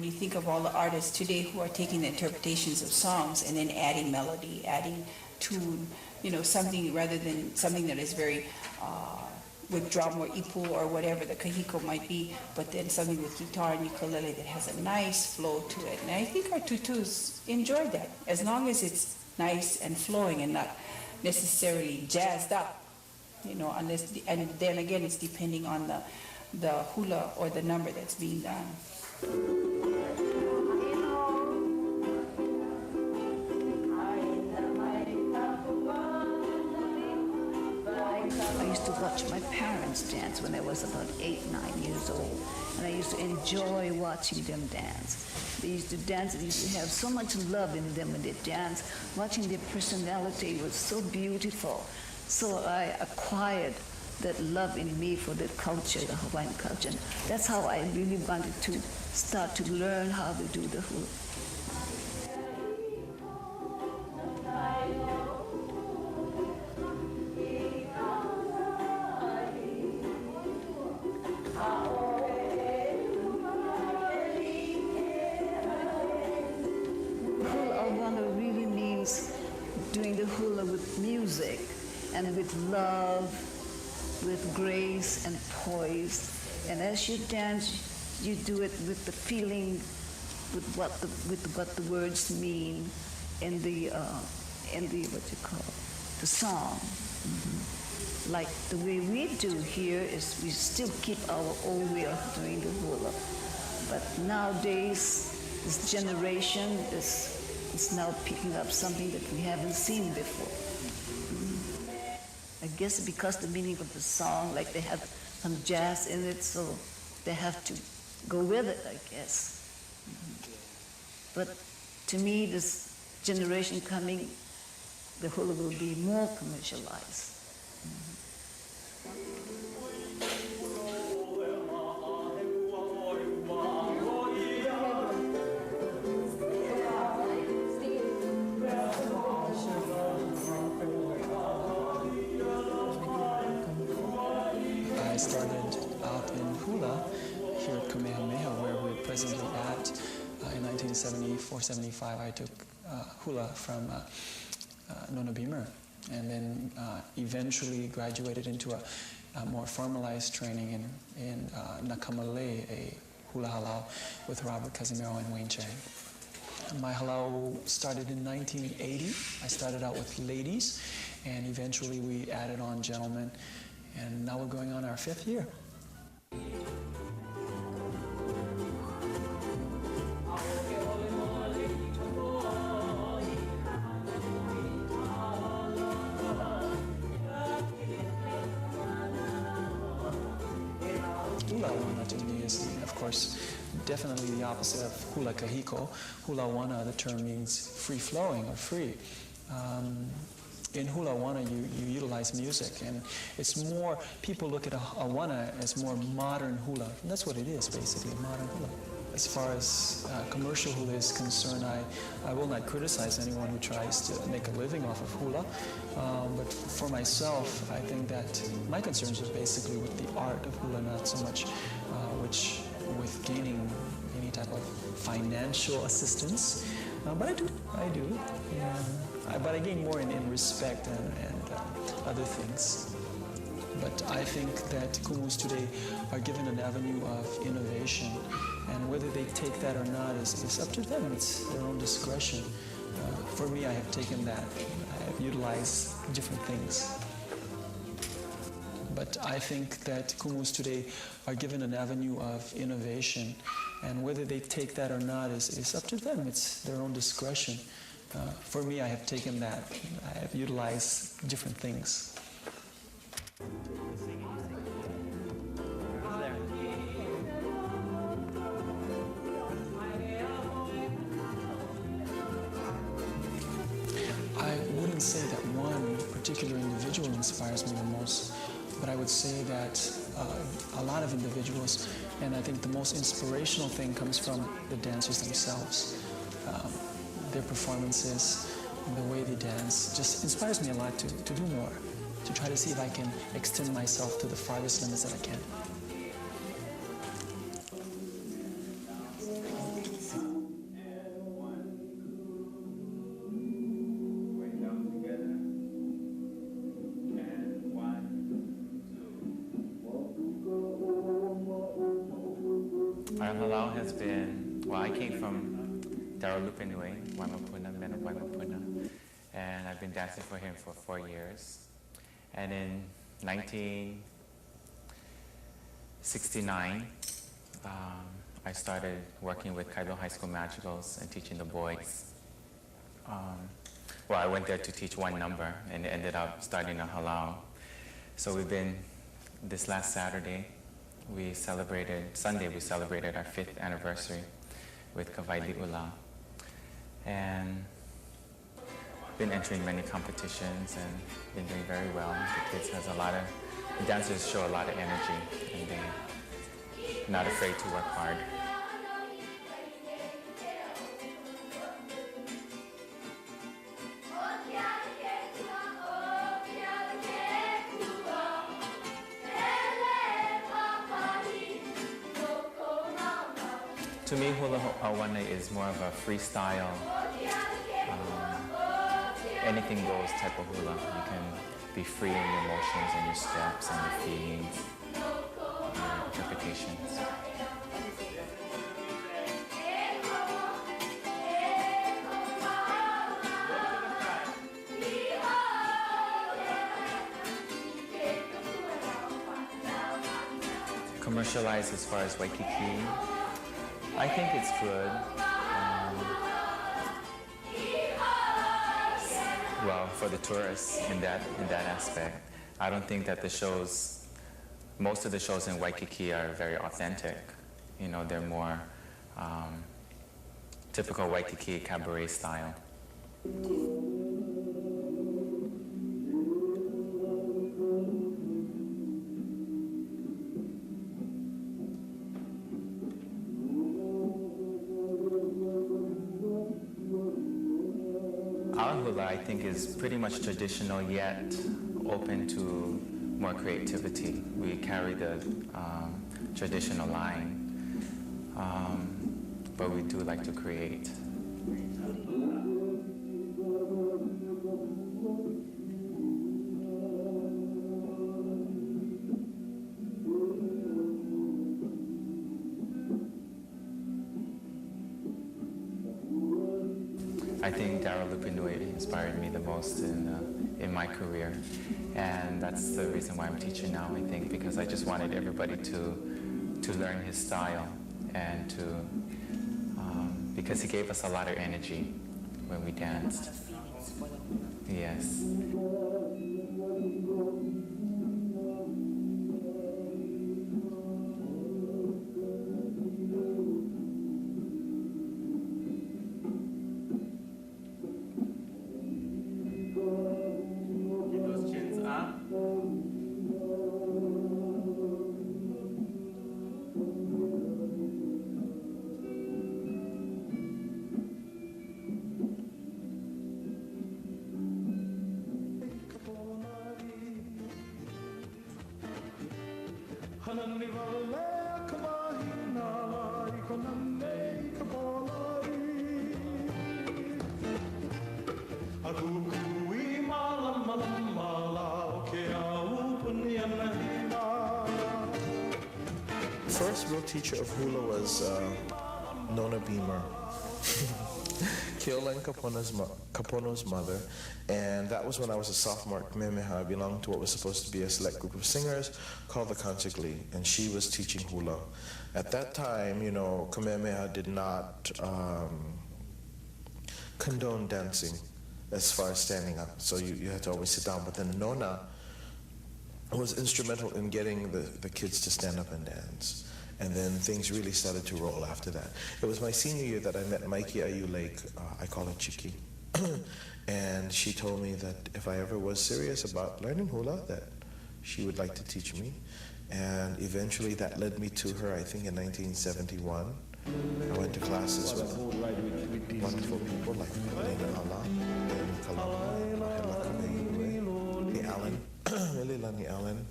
you think of all the artists today who are taking the interpretations of songs and then adding melody, adding tune, something rather than something that is very with drum or ipu or whatever the kahiko might be, but then something with guitar and ukulele that has a nice flow to it. And I think our tutus enjoy that, as long as it's nice and flowing and not necessarily jazzed up, unless, and then again, it's depending on the hula or the number that's being done. I used to watch my parents dance when I was about 8, 9 years old, and I used to enjoy watching them dance. They used to dance, they used to have so much love in them when they danced. Watching their personality was so beautiful. So I acquired that love in me for the culture, the Hawaiian culture. And that's how I really wanted to start to learn how to do the hula. Doing the hula with music and with love, with grace and poise. And as you dance, you do it with the feeling, with what the words mean in the the song. Mm-hmm. Like the way we do here is we still keep our old way of doing the hula. But nowadays, this generation is now picking up something that we haven't seen before. I guess because the meaning of the song, like they have some jazz in it, so they have to go with it, I guess. But to me, this generation coming, the hula will be more commercialized. I started out in hula here at Kamehameha, where we're presently at. In 1974-75, I took hula from Nona Beamer, and then eventually graduated into a more formalized training in Nakamale, a hula halau with Robert Casimiro and Wayne Chang. My halau started in 1980. I started out with ladies, and eventually we added on gentlemen. And now we're going on our 5th year. Hula wana to me is, of course, definitely the opposite of hula kahiko. Hula wana, the term means free-flowing or free. In hula wana, you utilize music, and it's more, people look at a wana as more modern hula. And that's what it is, basically, modern hula. As far as commercial hula is concerned, I will not criticize anyone who tries to make a living off of hula. But for myself, I think that my concerns are basically with the art of hula, not so much with gaining any type of financial assistance. But I do. But I gain more in respect and other things. But I think that Kumus today are given an avenue of innovation, and whether they take that or not is up to them. It's their own discretion. For me, I have taken that. I have utilized different things. But I think that Kumus today are given an avenue of innovation, and whether they take that or not is up to them. It's their own discretion. For me, I have taken that. I have utilized different things. I wouldn't say that one particular individual inspires me the most, but I would say that a lot of individuals, and I think the most inspirational thing comes from the dancers themselves. Their performances, and the way they dance, just inspires me a lot to do more, to try to see if I can extend myself to the farthest limits that I can. has been, well, I came from Darulupenui, Waimapuna, men of Waimapuna, and I've been dancing for him for 4 years. And in 1969, I started working with Kailo High School Magicals and teaching the boys. Well, I went there to teach one number and ended up starting a Halau. So we've been, this last Sunday, we celebrated our 5th anniversary with Hawaii Hula. And been entering many competitions and been doing very well. The dancers show a lot of energy and they're not afraid to work hard. To me, hula awana is more of a freestyle, anything goes type of hula. You can be free in your motions and your steps and your feelings, your interpretations. Commercialized as far as Waikiki, I think it's good. Well, for the tourists in that aspect, I don't think that most of the shows in Waikiki are very authentic. You know, they're more typical Waikiki cabaret style. Our hula, I think, is pretty much traditional yet open to more creativity. We carry the traditional line, but we do like to create. I think Darulupenui inspired me the most in my career, and that's the reason why I'm teaching now, I think, because I just wanted everybody to learn his style and because he gave us a lot of energy when we danced. Yes. First real teacher of hula was Nona Beamer, Keolan Kapono's mother, and that was when I was a sophomore at Kamehameha. I belonged to what was supposed to be a select group of singers called the Kanchigli, and she was teaching hula. At that time, you know, Kamehameha did not condone dancing as far as standing up, so you had to always sit down. But then Nona was instrumental in getting the kids to stand up and dance. And then things really started to roll after that. It was my senior year that I met Mikey Ayu Lake, I call her Chiki. And she told me that if I ever was serious about learning hula, that she would like to teach me. And eventually that led me to her, I think in 1971. I went to classes with wonderful people like Elena Ala, and Kalama, Allen, Lilani Allen,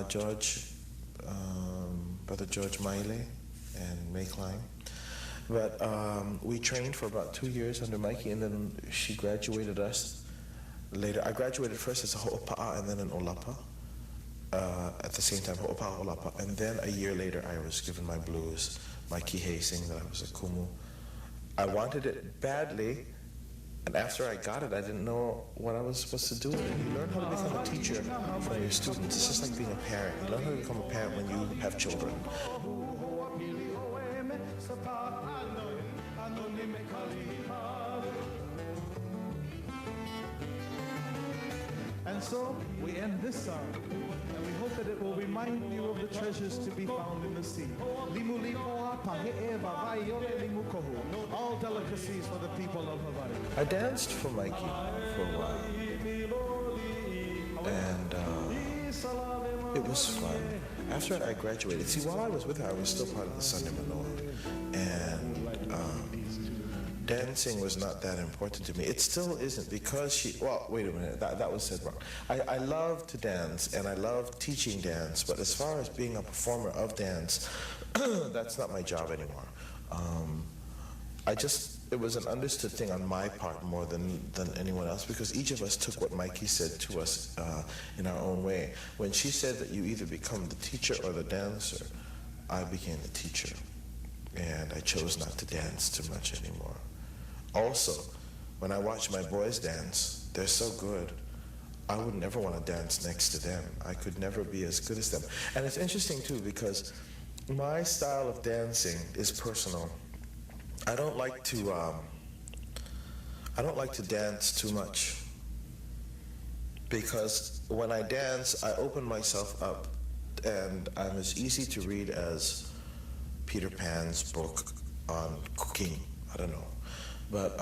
George, Brother George Maile and May Klein. But we trained for about 2 years under Mikey, and then she graduated us later. I graduated first as a ho'opa'a and then an olapa. At the same time, ho'opa'a, olapa. And then a year later, I was given my blues my kihei saying that I was a kumu. I wanted it badly, and after I got it, I didn't know what I was supposed to do with it. You learn how to become a teacher from your students. It's just like being a parent. You learn how to become a parent when you have children. And so we end this song, and we hope that it will remind you of the treasures to be found in the sea. Limu lipoa, pahe'e, vavai, yole, limu kohu. All delicacies for the people of Hawaii. I danced for Mikey for a while, and it was fun. After I graduated, see, while I was with her, I was still part of the Sunday Manoa, and dancing was not that important to me. It still isn't, because well, wait a minute, that was said wrong. I love to dance, and I love teaching dance, but as far as being a performer of dance, that's not my job anymore. It was an understood thing on my part more than anyone else, because each of us took what Mikey said to us in our own way. When she said that you either become the teacher or the dancer, I became the teacher, and I chose not to dance too much anymore. Also, when I watch my boys dance, they're so good. I would never want to dance next to them. I could never be as good as them. And it's interesting too, because my style of dancing is personal. I don't like to dance too much, because when I dance, I open myself up, and I'm as easy to read as Peter Pan's book on cooking. I don't know. But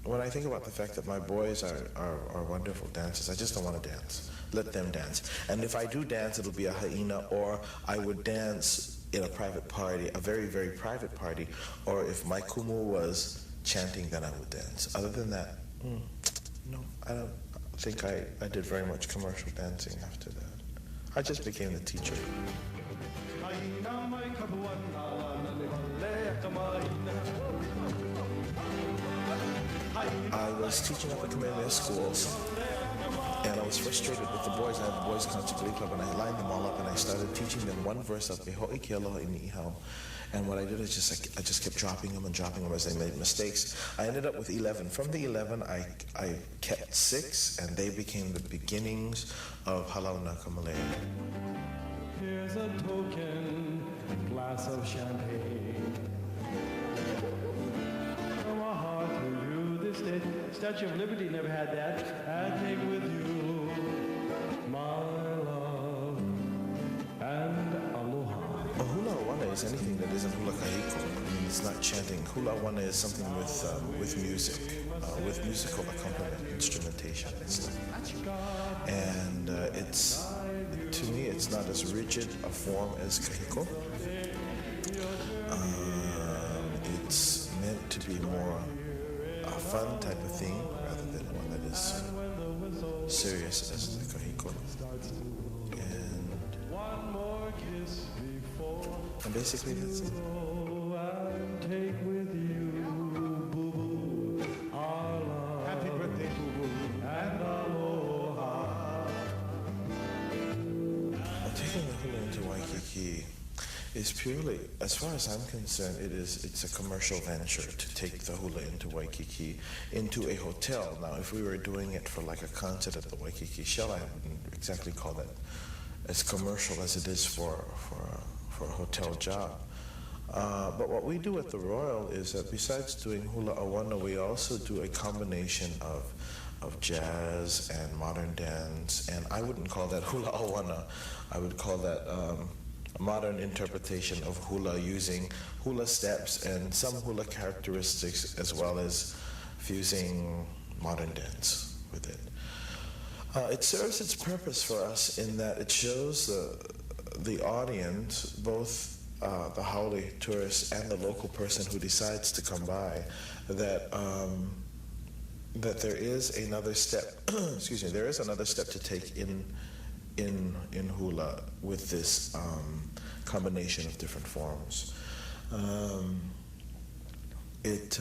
when I think about the fact that my boys are wonderful dancers, I just don't want to dance. Let them dance. And if I do dance, it'll be a haina, or I would dance in a private party, a very, very private party, or if my kumu was chanting, then I would dance. Other than that, no, I don't think I did very much commercial dancing after that. I just became the teacher. I was teaching up at Kamehameha schools, and I was frustrated with the boys. I had the Boys Concert Glee Club, and I lined them all up, and I started teaching them one verse of Beho'i Ke Aloha Ini'ihau. And what I did is I just kept dropping them as they made mistakes. I ended up with 11. From the 11, I kept 6, and they became the beginnings of Halau Nakamalea. Here's a token glass of champagne from our heart to you this day. Statue of Liberty never had that. I take with you my love and aloha. A hula awana is anything that isn't hula kahiko. I mean, it's not chanting. Hula awana is something with music, with musical accompaniment, instrumentation and stuff. And to me, it's not as rigid a form as kahiko. It's meant to be more a fun type of thing rather than one that is serious as the kahiko. And basically that's it. Happy birthday, Boo Boo, and aloha. Taking the hula into Waikiki is purely, as far as I'm concerned, it's a commercial venture to take the hula into Waikiki, into a hotel. Now, if we were doing it for like a concert at the Waikiki Shell, I wouldn't exactly call that as commercial as it is for a hotel job. But what we do at the Royal is that besides doing hula awana, we also do a combination of jazz and modern dance, and I wouldn't call that hula awana. I would call that a modern interpretation of hula, using hula steps and some hula characteristics, as well as fusing modern dance with it. It serves its purpose for us in that it shows the audience, both the haole tourist and the local person who decides to come by, that there is another step. Excuse me. There is another step to take in hula with this combination of different forms. It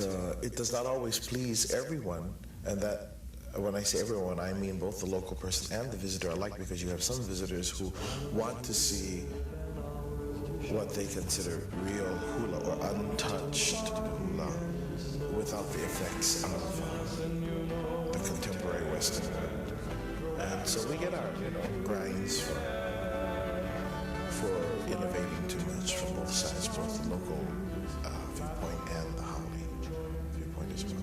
does not always please everyone, and that. When I say everyone, I mean both the local person and the visitor alike, because you have some visitors who want to see what they consider real hula or untouched hula without the effects of the contemporary Western world. And so we get our grinds for innovating too much from both sides, both the local viewpoint and the Haole viewpoint as well.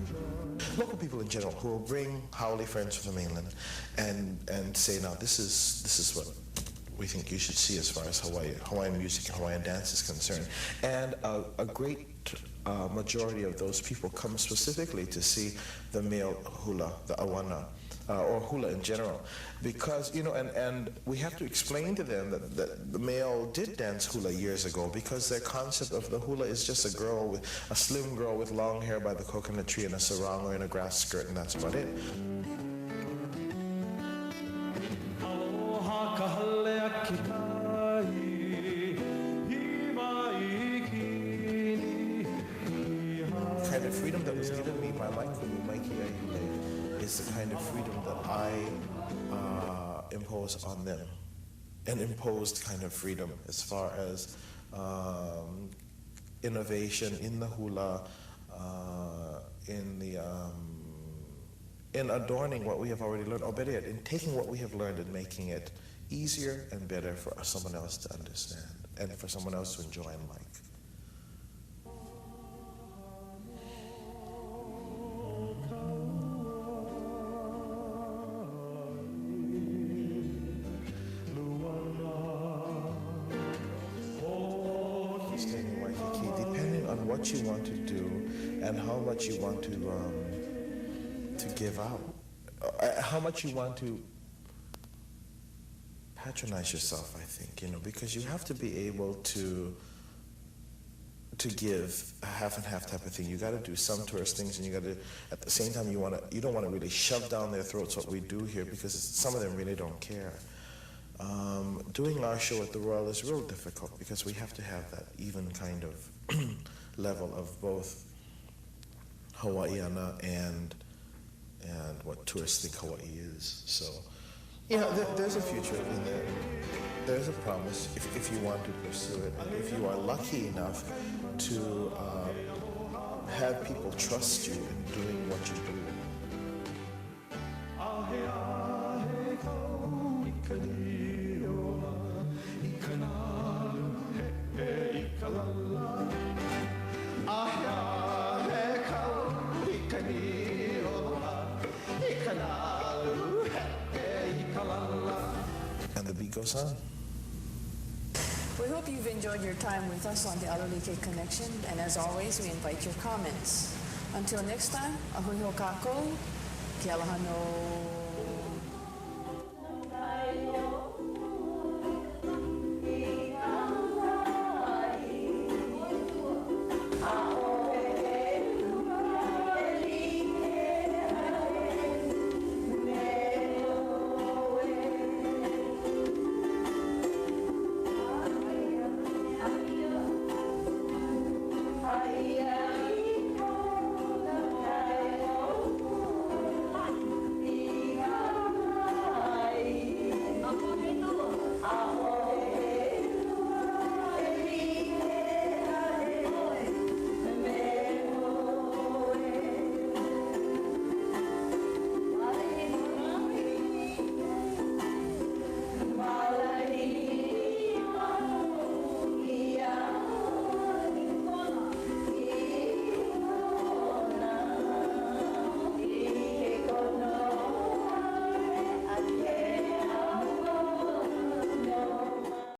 Local people in general who will bring Haole friends from the mainland and say, now this is what we think you should see as far as Hawaiian music and Hawaiian dance is concerned. And a great majority of those people come specifically to see the male hula, the awana, or hula in general, because and we have to explain to them that the male did dance hula years ago, because their concept of the hula is just a slim girl with long hair by the coconut tree and a sarong or in a grass skirt, and that's about it. The kind of freedom that was given me by my Kumu, is the kind of freedom that I impose on them, an imposed kind of freedom as far as innovation in the hula, in adorning what we have already learned, or better yet, in taking what we have learned and making it easier and better for someone else to understand and for someone else to enjoy and like. Depending on what you want to do and how much you want to give out, how much you want to patronize yourself, I think, because you have to be able to give a half and half type of thing. You got to do some tourist things, and you got to, at the same time, you don't want to really shove down their throats what we do here, because some of them really don't care. Doing our show at the Royal is real difficult, because we have to have that even kind of level of both Hawaiiana and what tourists think Hawaii is. So, there's a future in there. There's a promise if you want to pursue it, and if you are lucky enough to have people trust you in doing what you do. And the beat goes on. We hope you've enjoyed your time with us on the Alolike Connection, and as always, we invite your comments. Until next time, ahui ho kākou, ke alahano.